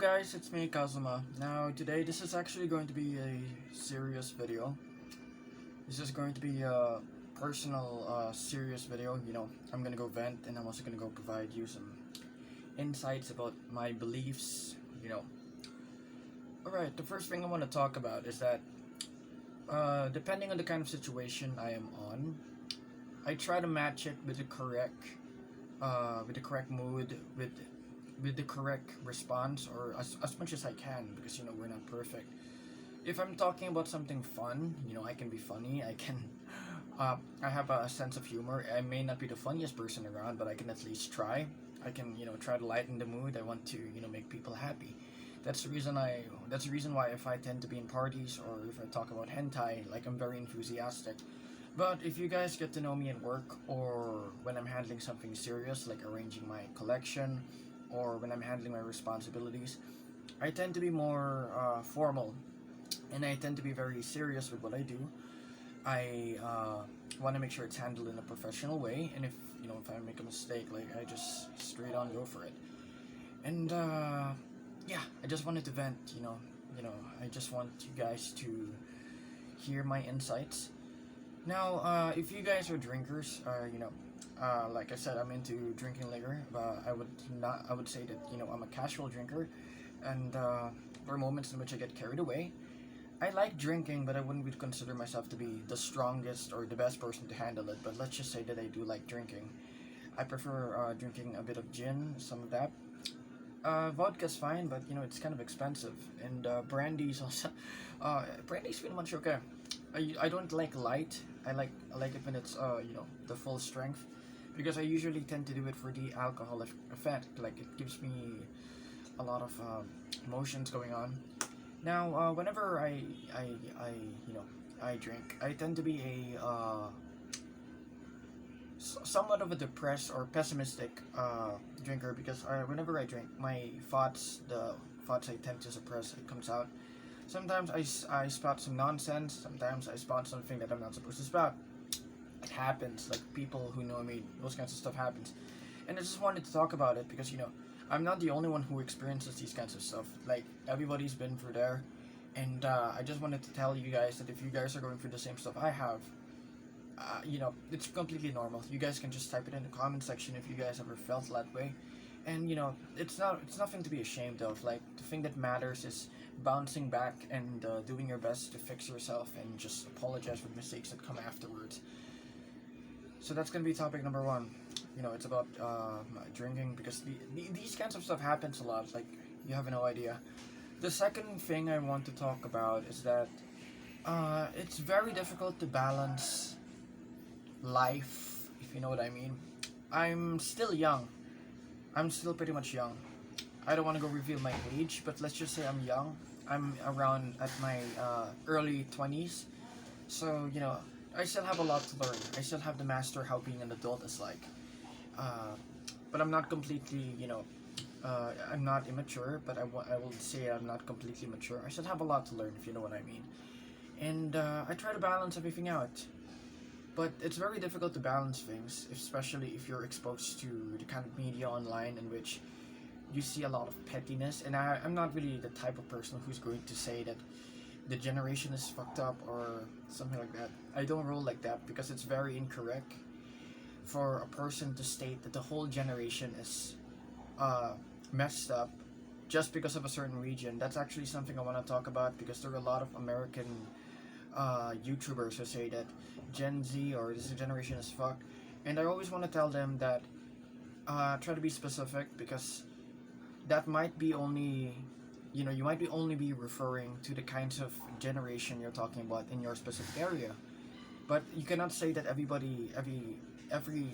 guys, it's me Kazuma. Now today this is actually going to be a serious video. This is going to be a personal serious video. I'm gonna go vent and I'm also gonna go provide you some insights about my beliefs. Alright, the first thing I want to talk about is that depending on the kind of situation I am on, I try to match it with the correct mood, with the correct response, or as much as I can, because we're not perfect. If I'm talking about something fun, I can be funny. I have a sense of humor. I may not be the funniest person around, but I can at least try. I can try to lighten the mood. I want to make people happy. That's the reason why if I tend to be in parties or if I talk about hentai, like, I'm very enthusiastic. But if you guys get to know me at work, or when I'm handling something serious like arranging my collection, or when I'm handling my responsibilities, I tend to be more formal, and I tend to be very serious with what I do. I want to make sure it's handled in a professional way, and if I make a mistake, like, I just straight on go for it. And yeah, I just wanted to vent. I just want you guys to hear my insights. Now, if you guys are drinkers, like I said, I'm into drinking liquor. I would say that I'm a casual drinker, and there are moments in which I get carried away. I like drinking, but I wouldn't really consider myself to be the strongest or the best person to handle it. But let's just say that I do like drinking. I prefer drinking a bit of gin, some of that. Vodka's fine, but it's kind of expensive, and brandy's also. Brandy's pretty much okay. I don't like light. I like it when it's the full strength, because I usually tend to do it for the alcohol effect. Like, it gives me a lot of emotions going on. Now, whenever I drink, I tend to be a somewhat of a depressed or pessimistic drinker, because whenever I drink, the thoughts I tend to suppress, it comes out. Sometimes I spout some nonsense. Sometimes I spout something that I'm not supposed to spout. It happens. Like, people who know me, those kinds of stuff happens. And I just wanted to talk about it because, I'm not the only one who experiences these kinds of stuff. Like, everybody's been through there. And I just wanted to tell you guys that if you guys are going through the same stuff I have, it's completely normal. You guys can just type it in the comment section if you guys ever felt that way. And it's nothing to be ashamed of. Like, the thing that matters is bouncing back and doing your best to fix yourself, and just apologize for mistakes that come afterwards. So that's gonna be topic number one. It's about drinking, because these kinds of stuff happens a lot. Like, you have no idea. The second thing I want to talk about is that it's very difficult to balance life, if you know what I mean. I'm still young. I'm still pretty much young. I don't want to go reveal my age, but let's just say I'm young. I'm around at my early 20s. So, I still have a lot to learn. I still have to master how being an adult is like. But I'm not completely, I'm not immature, but I will say I'm not completely mature. I still have a lot to learn, if you know what I mean. And I try to balance everything out. But it's very difficult to balance things, especially if you're exposed to the kind of media online in which you see a lot of pettiness. And I'm not really the type of person who's going to say that the generation is fucked up or something like that. I don't roll like that, because it's very incorrect for a person to state that the whole generation is messed up just because of a certain region. That's actually something I want to talk about, because there are a lot of American YouTubers who say that Gen Z or this generation is fucked, and I always want to tell them that try to be specific, because that might be only you might be only be referring to the kinds of generation you're talking about in your specific area, but you cannot say that every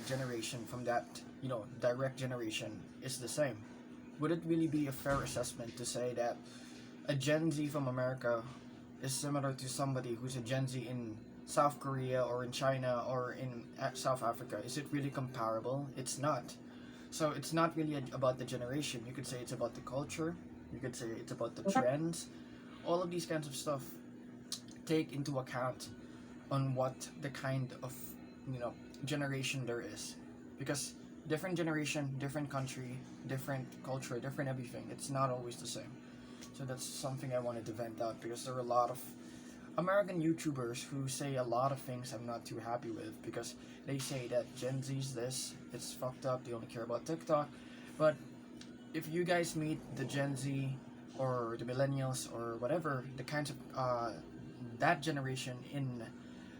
generation from that direct generation is the same. Would it really be a fair assessment to say that a Gen Z from America is similar to somebody who's a Gen Z in South Korea or in China or in South Africa? Is it really comparable? It's not. So it's not really about the generation. You could say it's about the culture. You could say it's about the trends. All of these kinds of stuff take into account on what the kind of generation there is, because different generation, different country, different culture, different everything. It's not always the same. So that's something I wanted to vent out because there are a lot of American YouTubers who say a lot of things I'm not too happy with because they say that Gen Z's this, it's fucked up, they only care about TikTok. But if you guys meet the Gen Z or the millennials or whatever, the kinds of that generation in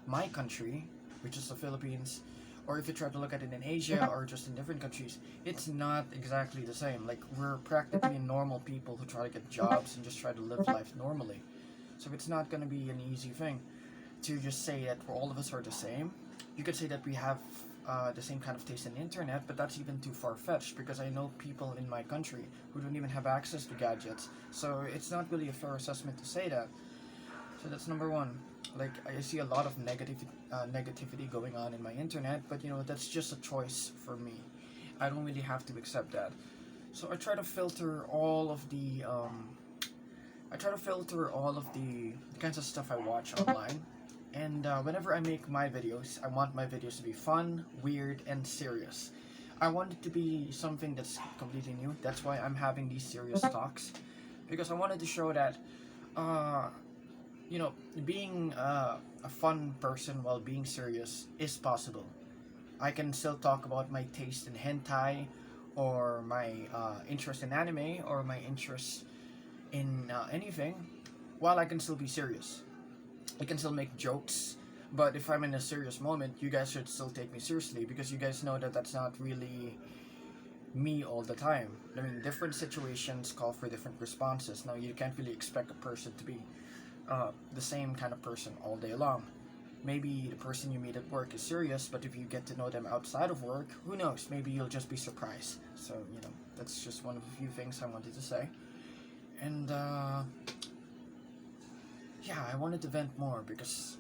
my country, which is the Philippines, or if you try to look at it in Asia or just in different countries, it's not exactly the same. Like, we're practically normal people who try to get jobs and just try to live life normally. So it's not going to be an easy thing to just say that all of us are the same. You could say that we have the same kind of taste in the internet, but that's even too far-fetched because I know people in my country who don't even have access to gadgets. So it's not really a fair assessment to say that. So that's number one. Like, I see a lot of negativity going on in my internet, but that's just a choice for me. I don't really have to accept that. So I try to filter all of the kinds of stuff I watch online. And whenever I make my videos, I want my videos to be fun, weird, and serious. I want it to be something that's completely new. That's why I'm having these serious talks, because I wanted to show that, being a fun person while being serious is possible. I can still talk about my taste in hentai, or my interest in anime, or my interest in anything, while I can still be serious. I can still make jokes, but if I'm in a serious moment, you guys should still take me seriously because you guys know that that's not really me all the time. I mean, different situations call for different responses. Now, you can't really expect a person to be the same kind of person all day long. Maybe the person you meet at work is serious, but if you get to know them outside of work, who knows? Maybe you'll just be surprised. So, that's just one of the few things I wanted to say. And, yeah, I wanted to vent more because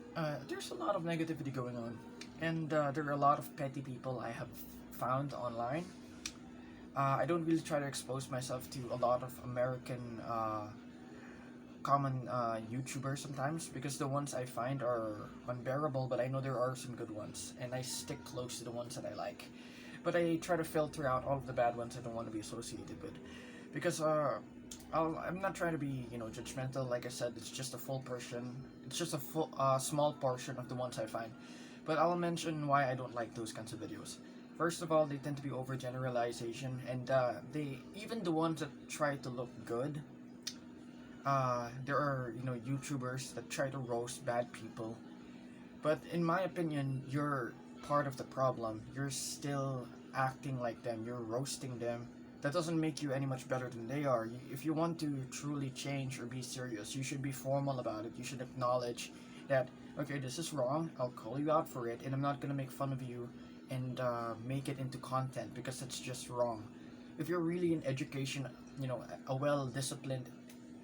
there's a lot of negativity going on. And there are a lot of petty people I have found online. I don't really try to expose myself to a lot of American common YouTubers sometimes because the ones I find are unbearable, but I know there are some good ones, and I stick close to the ones that I like. But I try to filter out all of the bad ones I don't want to be associated with, because I'm not trying to be judgmental. Like I said, it's just a full portion. It's just a full small portion of the ones I find, but I'll mention why I don't like those kinds of videos. First of all, they tend to be overgeneralization, and they even the ones that try to look good. There are YouTubers that try to roast bad people, but in my opinion, you're part of the problem. You're still acting like them. You're roasting them. That doesn't make you any much better than they are. If you want to truly change or be serious, you should be formal about it. You should acknowledge that, okay, this is wrong. I'll call you out for it, and I'm not gonna make fun of you and make it into content because that's just wrong. If you're really in education, a well-disciplined,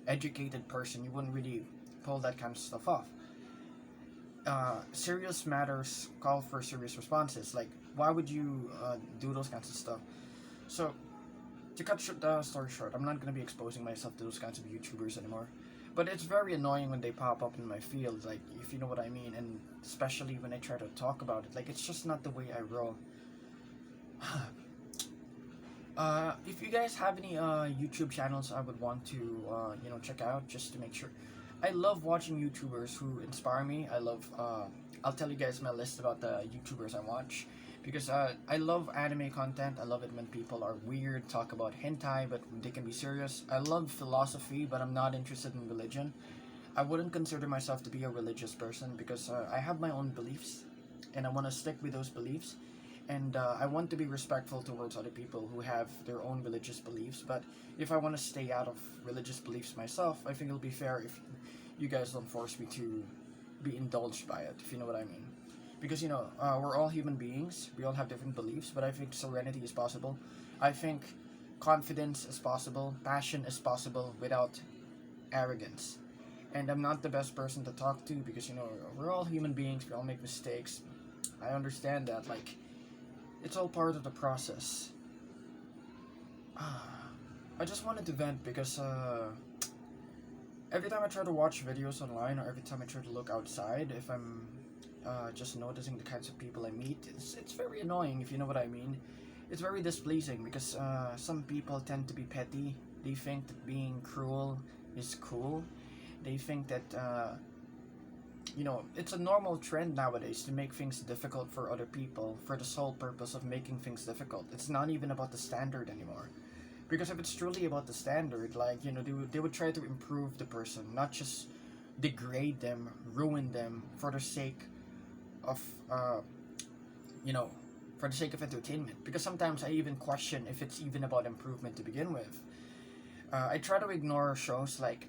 educated person, you wouldn't really pull that kind of stuff off. Serious matters call for serious responses. Like, why would you do those kinds of stuff? So, to cut the story short, I'm not going to be exposing myself to those kinds of YouTubers anymore. But it's very annoying when they pop up in my field, like, if you know what I mean, and especially when I try to talk about it. Like, it's just not the way I roll. If you guys have any YouTube channels I would want to check out just to make sure. I love watching YouTubers who inspire me. I'll tell you guys my list about the YouTubers I watch because I love anime content. I love it when people are weird, talk about hentai, but they can be serious. I love philosophy, but I'm not interested in religion. I wouldn't consider myself to be a religious person because I have my own beliefs and I want to stick with those beliefs. And I want to be respectful towards other people who have their own religious beliefs. But if I want to stay out of religious beliefs myself, I think it'll be fair if you guys don't force me to be indulged by it, if you know what I mean. Because, we're all human beings. We all have different beliefs, but I think serenity is possible. I think confidence is possible. Passion is possible without arrogance. And I'm not the best person to talk to because, we're all human beings. We all make mistakes. I understand that. Like, it's all part of the process. I just wanted to vent because every time I try to watch videos online or every time I try to look outside, if I'm just noticing the kinds of people I meet, it's very annoying, if you know what I mean. it's very displeasing because some people tend to be petty. They think that being cruel is cool. They think that it's a normal trend nowadays to make things difficult for other people for the sole purpose of making things difficult. It's not even about the standard anymore. Because if it's truly about the standard, like, they would try to improve the person, not just degrade them, ruin them for the sake of, you know, for the sake of entertainment. Because sometimes I even question if it's even about improvement to begin with. I try to ignore shows like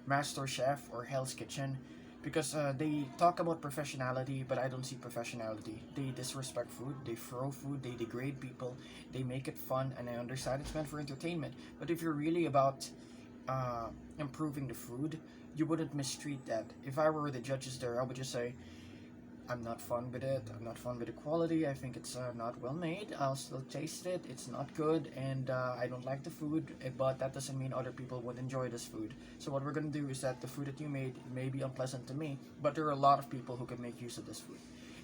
Master Chef or Hell's Kitchen because they talk about professionality, but I don't see professionality. They disrespect food, they throw food, they degrade people, they make it fun, and I understand it's meant for entertainment. But if you're really about improving the food, you wouldn't mistreat that. If I were the judges there, I would just say, I'm not fun with it. I'm not fun with the quality. I think it's not well made. I'll still taste it. It's not good, and I don't like the food. But that doesn't mean other people would enjoy this food. So what we're gonna do is that the food that you made may be unpleasant to me, but there are a lot of people who can make use of this food.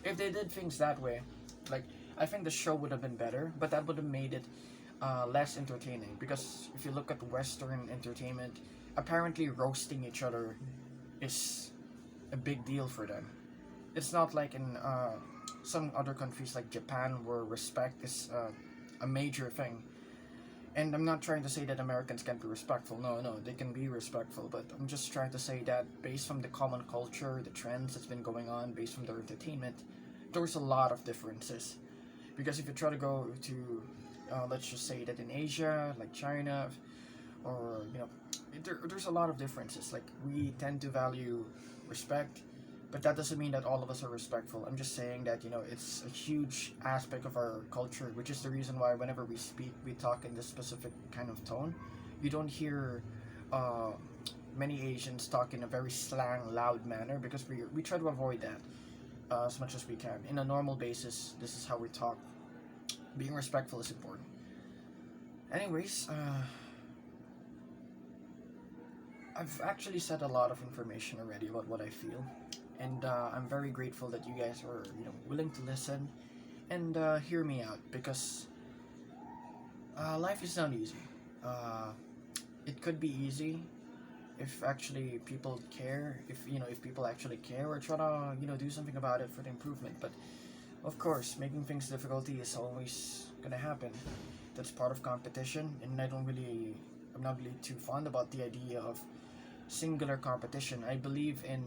If they did things that way, like, I think the show would have been better, but that would have made it less entertaining. Because if you look at Western entertainment, apparently roasting each other is a big deal for them. It's not like in some other countries like Japan where respect is a major thing. And I'm not trying to say that Americans can't be respectful. No, no, they can be respectful. But I'm just trying to say that based from the common culture, the trends that's been going on, based from their entertainment, there's a lot of differences. Because if you try to go to, let's just say that in Asia, like China, or, there's a lot of differences. Like, we tend to value respect, but that doesn't mean that all of us are respectful. I'm just saying that, it's a huge aspect of our culture, which is the reason why whenever we speak, we talk in this specific kind of tone. You don't hear many Asians talk in a very slang, loud manner because we try to avoid that as much as we can. In a normal basis, this is how we talk. Being respectful is important. Anyways, I've actually said a lot of information already about what I feel. And I'm very grateful that you guys are, willing to listen and hear me out because life is not easy. It could be easy if actually people care, if people actually care or try to, do something about it for the improvement. But of course, making things difficulty is always gonna happen. That's part of competition, and I'm not really too fond about the idea of singular competition. I believe in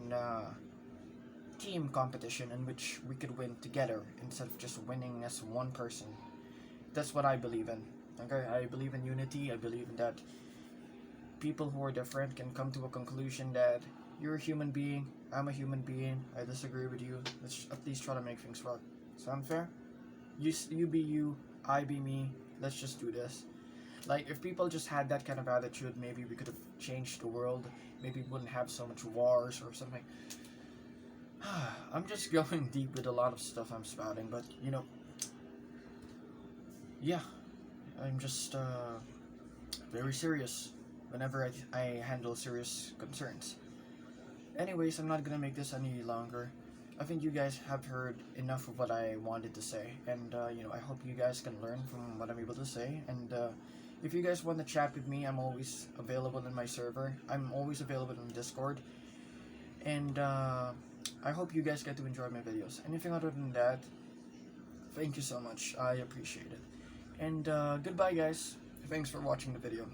team competition in which we could win together instead of just winning as one person. That's what I believe in. Okay, I believe in unity. I believe in that people who are different can come to a conclusion that you're a human being, I'm a human being, I disagree with you. Let's at least try to make things work. Sound fair? You be you, I be me. Let's just do this. Like, if people just had that kind of attitude, maybe we could have changed the world. Maybe we wouldn't have so much wars or something. I'm just going deep with a lot of stuff I'm spouting, but yeah, I'm just very serious whenever I handle serious concerns. Anyways, I'm not gonna make this any longer. I think you guys have heard enough of what I wanted to say, and I hope you guys can learn from what I'm able to say. And if you guys want to chat with me, I'm always available in my server. I'm always available on Discord, and I hope you guys get to enjoy my videos. Anything other than that, thank you so much. I appreciate it. And goodbye, guys. Thanks for watching the video.